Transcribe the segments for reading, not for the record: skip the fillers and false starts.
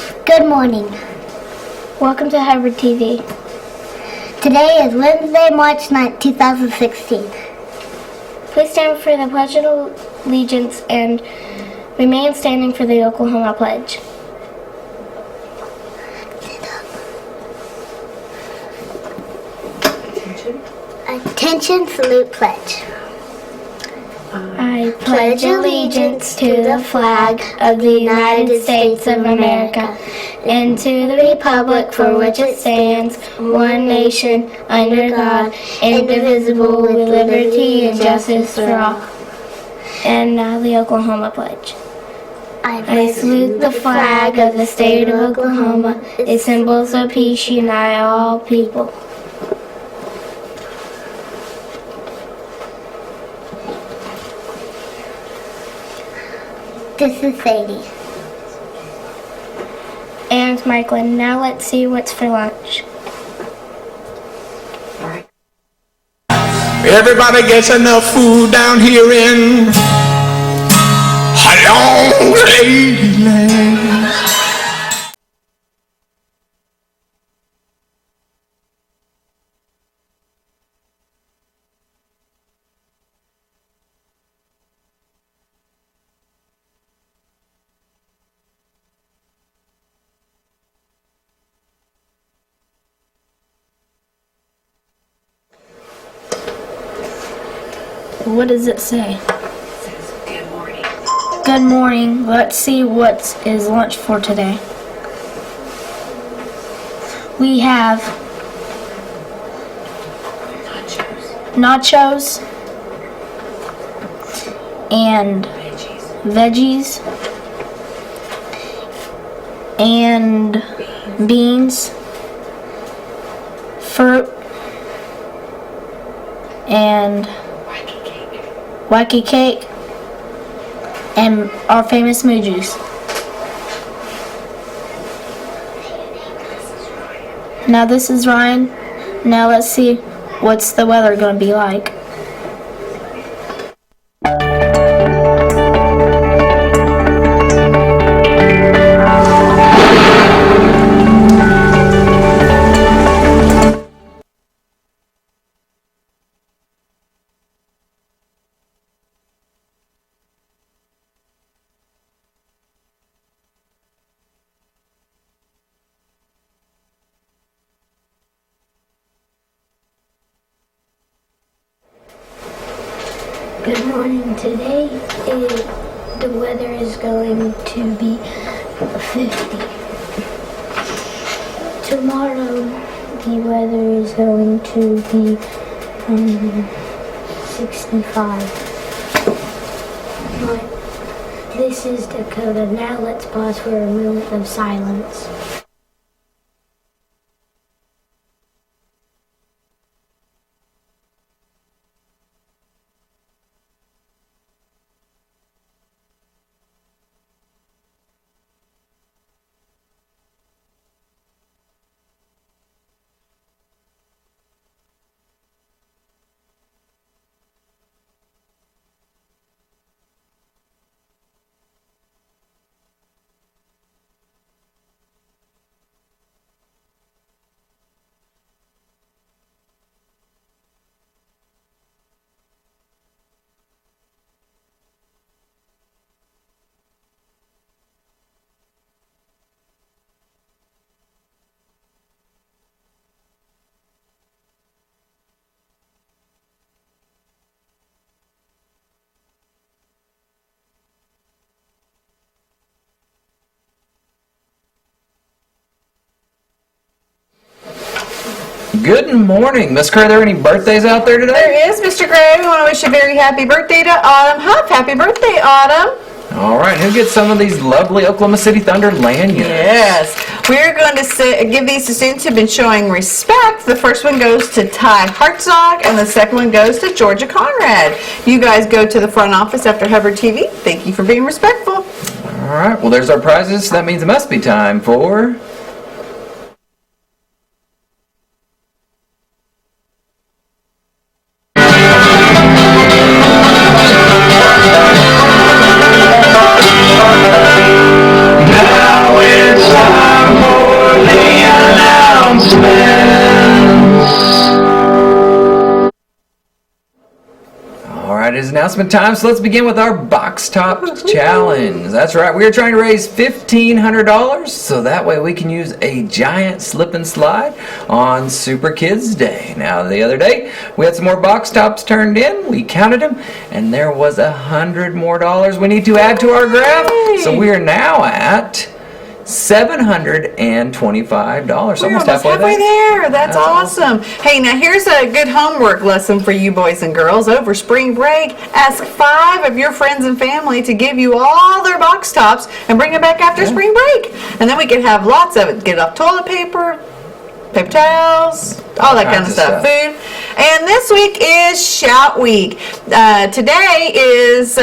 Good morning. Welcome to Hubbard TV. Today is Wednesday, March 9th, 2016. Please stand for the Pledge of Allegiance and remain standing for the Oklahoma Pledge. Attention, salute, pledge. I pledge allegiance to the flag of the United States of America and to the republic for which it stands, one nation, under God, indivisible, with liberty and justice for all. And now the Oklahoma Pledge. I salute the flag of the state of Oklahoma. Its symbols of peace unite all people. This is Sadie. And Michaelin. Now let's see what's for lunch. Everybody gets enough food down here in Long Lady. What does it say? It says, good morning. Good morning. Let's see what is lunch for today. We have nachos and veggies and beans, fruit, and wacky cake, and our famous moo juice. Now this is Ryan. Now let's see what's the weather going to be like. Good morning. Today the weather is going to be 50. Tomorrow the weather is going to be 65. But this is Dakota. Now let's pause for a moment of silence. Good morning, Miss Kerr. Are there any birthdays out there today? There is, Mr. Gray. We want to wish a very happy birthday to Autumn. Happy birthday, Autumn. All right, who gets some of these lovely Oklahoma City Thunder lanyards? Yes. We're going to give these to students who have been showing respect. The first one goes to Ty Hartzog, and the second one goes to Georgia Conrad. You guys go to the front office after Hubbard TV. Thank you for being respectful. All right, well, there's our prizes. That means it must be time for... Now it's time. announcement time. So let's begin with our box top challenge. That's right. We are trying to raise $1,500 so that way we can use a giant slip and slide on Super Kids Day. Now, the other day, we had some more box tops turned in. We counted them, and there was $100 more we need to add to our graph. So we are now at $725. We're almost halfway there. That's awesome. Hey, now here's a good homework lesson for you boys and girls. Over spring break, ask 5 of your friends and family to give you all their box tops and bring it back after spring break. And then we can have lots of it. Get off toilet paper, paper towels, all that kind of stuff. Food. And this week is Shout Week. Today is,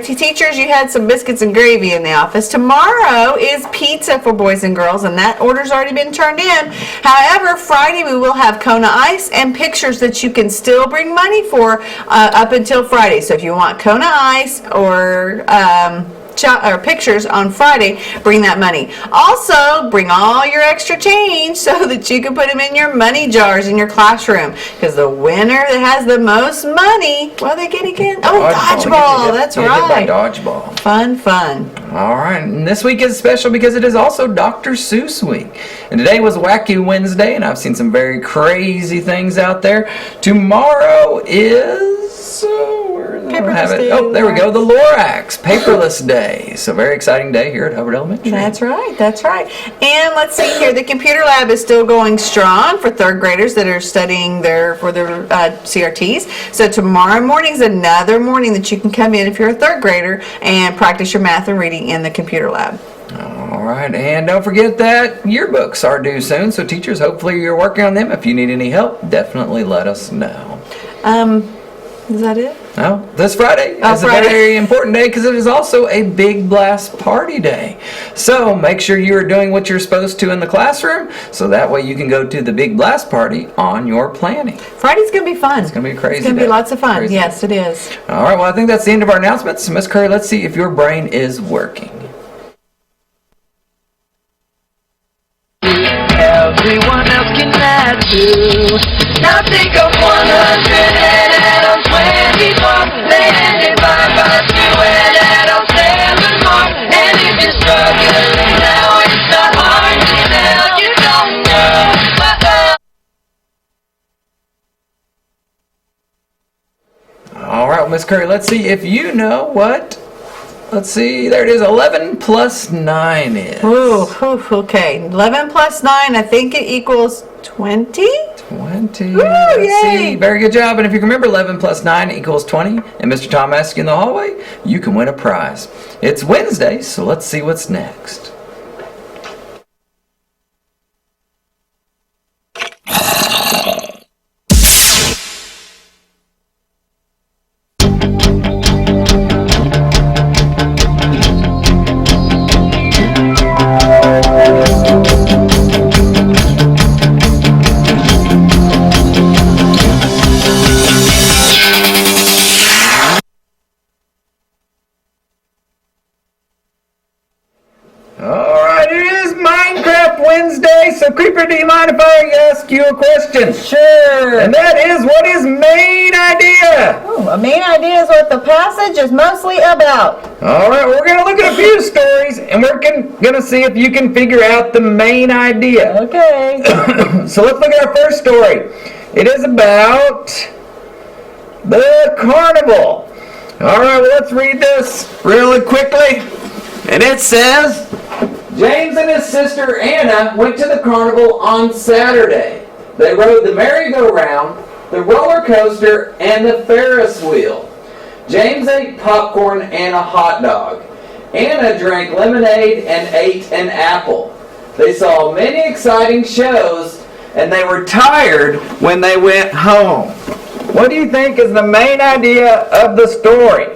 teachers, you had some biscuits and gravy in the office. Tomorrow is pizza for boys and girls, and that order's already been turned in. However, Friday we will have Kona Ice and pictures that you can still bring money for up until Friday. So if you want Kona Ice or pictures on Friday, bring that money. Also, bring all your extra change so that you can put them in your money jars in your classroom. Because the winner that has the most money, what do they get again? Oh, dodgeball. That's right. Dodgeball. Fun, fun. All right, and this week is special because it is also Dr. Seuss Week. And today was Wacky Wednesday, and I've seen some very crazy things out there. Tomorrow is... Paperless Day. Oh, there we go. The Lorax Paperless Day. So very exciting day here at Hubbard Elementary. That's right. That's right. And let's see here. The computer lab is still going strong for third graders that are studying for their CRTs. So tomorrow morning is another morning that you can come in if you're a third grader and practice your math and reading in the computer lab. All right, and don't forget that yearbooks are due soon. So teachers, hopefully you're working on them. If you need any help, definitely let us know. Is that it? No, this Friday is a very important day because it is also a Big Blast Party Day. So make sure you are doing what you're supposed to in the classroom so that way you can go to the Big Blast Party on your planning. Friday's going to be fun. It's going to be crazy. It's going to be lots of fun. Yes, it is. All right, well, I think that's the end of our announcements. So, Miss Curry, let's see if your brain is working. Everyone else can add to. Now think of 100 and add on 24. Then divide by 2 and add on 7 more. And if you're struggling now, it's not hard to tell. You don't know. All right, Miss Curry, let's see if you know what. Let's see, there it is, 11 plus 9 is. Ooh, okay. 11 plus 9, I think it equals 20? 20. Woo, let's yay. see. Very good job. And if you can remember, 11 plus 9 equals 20, and Mr. Tom asks you in the hallway, you can win a prize. It's Wednesday, so let's see what's next. So, Creeper, do you mind if I ask you a question? Sure. And that is, what is main idea? Oh, a main idea is what the passage is mostly about. All right, we're going to look at a few stories, and we're going to see if you can figure out the main idea. Okay. So let's look at our first story. It is about the carnival. All right, well, let's read this really quickly. And it says, James and his sister Anna went to the carnival on Saturday. They rode the merry-go-round, the roller coaster, and the Ferris wheel. James ate popcorn and a hot dog. Anna drank lemonade and ate an apple. They saw many exciting shows, and they were tired when they went home. What do you think is the main idea of the story?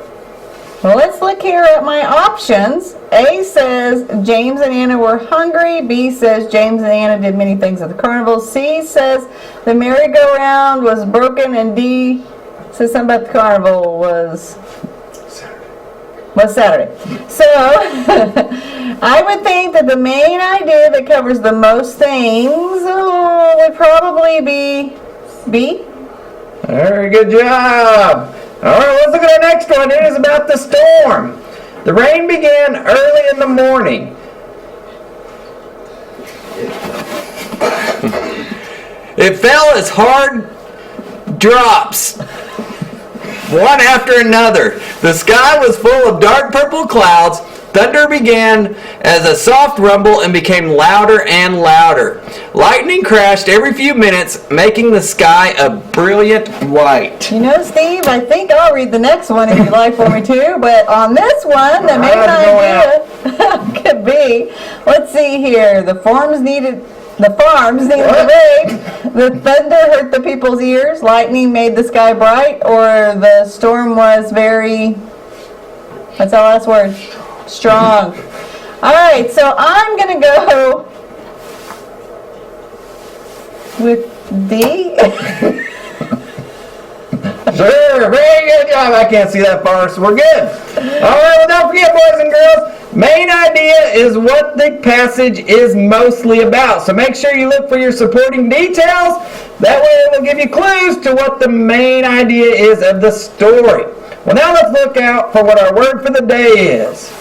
Well, let's look here at my options. A says James and Anna were hungry. B says James and Anna did many things at the carnival. C says the merry-go-round was broken. And D says something about the carnival was Saturday. So I would think that the main idea that covers the most things would probably be B. Very good job. All right, let's look at our next one. It is about the storm. The rain began early in the morning. It fell as hard drops, one after another. The sky was full of dark purple clouds. Thunder began as a soft rumble and became louder and louder. Lightning crashed every few minutes, making the sky a brilliant white. You know, Steve, I think I'll read the next one if you'd like for me to, but on this one, the main idea could be, let's see here, the farms needed the rain, the thunder hurt the people's ears, lightning made the sky bright, or the storm was very, that's our last word, strong. All right, so I'm going to go with D. Sure, very good job. I can't see that far, so we're good. All right, well, don't forget, boys and girls, main idea is what the passage is mostly about. So make sure you look for your supporting details. That way it will give you clues to what the main idea is of the story. Well, now let's look out for what our word for the day is.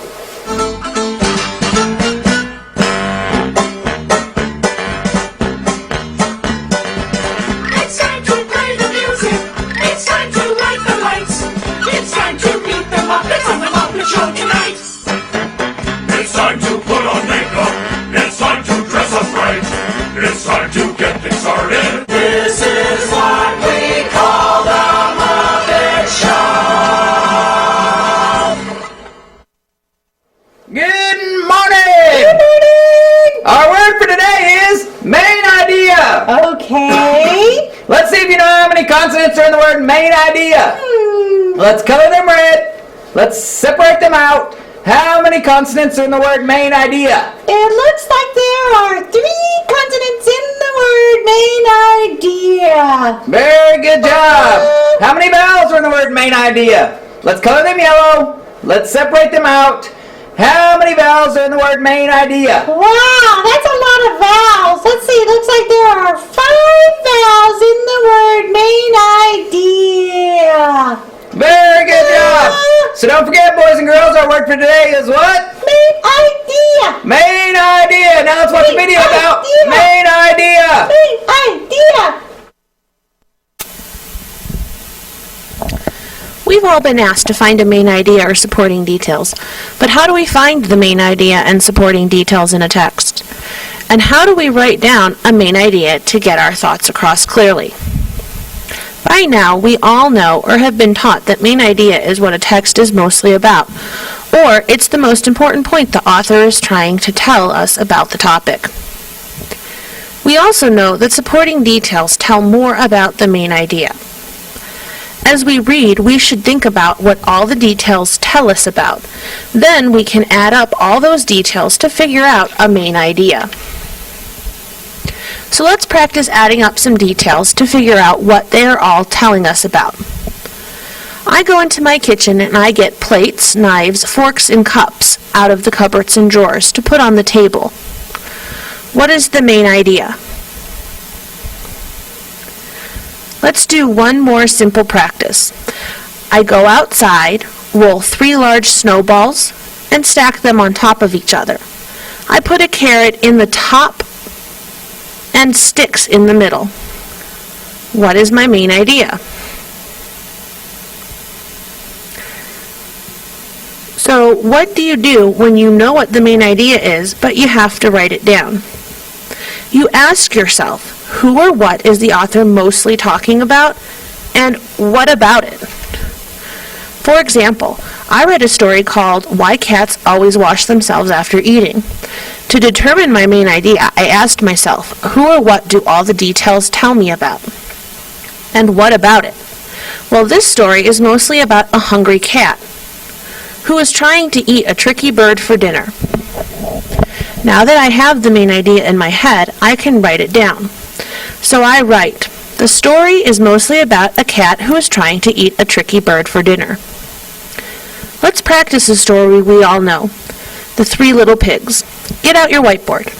It's time to play the music. It's time to light the lights. It's time to meet the Muppets on the Muppet Show tonight. It's time to put on makeup. It's time to dress up right. It's time to get things started. This is what we call the Muppet Show. Good morning! Good morning! Our word for today is main idea. Okay. Let's see if you know how many consonants are in the word main idea. Let's color them red. Let's separate them out. How many consonants are in the word main idea? It looks like there are 3 consonants in the word main idea. Very good job. How many vowels are in the word main idea? Let's color them yellow. Let's separate them out. How many vowels are in the word main idea? Wow, that's a lot of vowels. Let's see, it looks like there are 5 vowels in the word main idea. Very good job. So don't forget, boys and girls, our word for today is what? Main idea. Main idea. Now let's watch a video about main idea. Main idea. We've all been asked to find a main idea or supporting details, but how do we find the main idea and supporting details in a text? And how do we write down a main idea to get our thoughts across clearly? By now, we all know or have been taught that main idea is what a text is mostly about, or it's the most important point the author is trying to tell us about the topic. We also know that supporting details tell more about the main idea. As we read, we should think about what all the details tell us about. Then we can add up all those details to figure out a main idea. So let's practice adding up some details to figure out what they are all telling us about. I go into my kitchen and I get plates, knives, forks, and cups out of the cupboards and drawers to put on the table. What is the main idea? Let's do one more simple practice. I go outside, roll 3 large snowballs, and stack them on top of each other. I put a carrot in the top and sticks in the middle. What is my main idea? So what do you do when you know what the main idea is, but you have to write it down? You ask yourself, who or what is the author mostly talking about, and what about it? For example, I read a story called Why Cats Always Wash Themselves After Eating. To determine my main idea, I asked myself, who or what do all the details tell me about? And what about it? Well, this story is mostly about a hungry cat who is trying to eat a tricky bird for dinner. Now that I have the main idea in my head, I can write it down. So I write, the story is mostly about a cat who is trying to eat a tricky bird for dinner. Let's practice a story we all know, The 3 Little Pigs. Get out your whiteboard.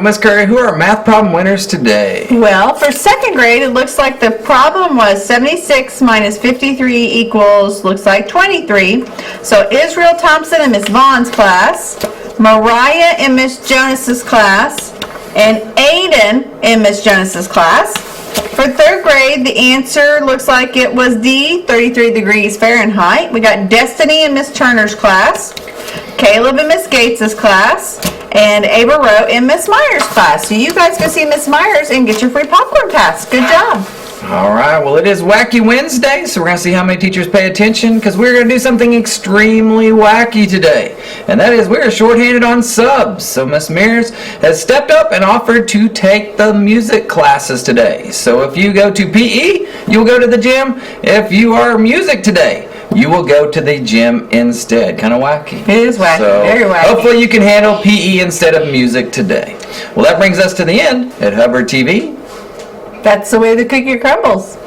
well, Miss Curry, who are our math problem winners today? Well, for second grade, it looks like the problem was 76 minus 53 equals, looks like 23. So Israel Thompson in Miss Vaughn's class, Mariah in Miss Jonas's class, and Aiden in Miss Jonas's class. For third grade, the answer looks like it was D, 33 degrees Fahrenheit. We got Destiny in Miss Turner's class, Caleb in Miss Gates's class, and Ava Rowe in Miss Myers' class. So you guys go see Miss Myers and get your free popcorn pass. Good job. All right, well, it is Wacky Wednesday, so we're going to see how many teachers pay attention, because we're going to do something extremely wacky today. And that is, we're shorthanded on subs. So Miss Mears has stepped up and offered to take the music classes today. So if you go to PE, you'll go to the gym. If you are music today, you will go to the gym instead. Kind of wacky. It is wacky, So very wacky. hopefully you can handle PE instead of music today. Well, that brings us to the end at Hubbard TV. That's the way the cookie crumbles.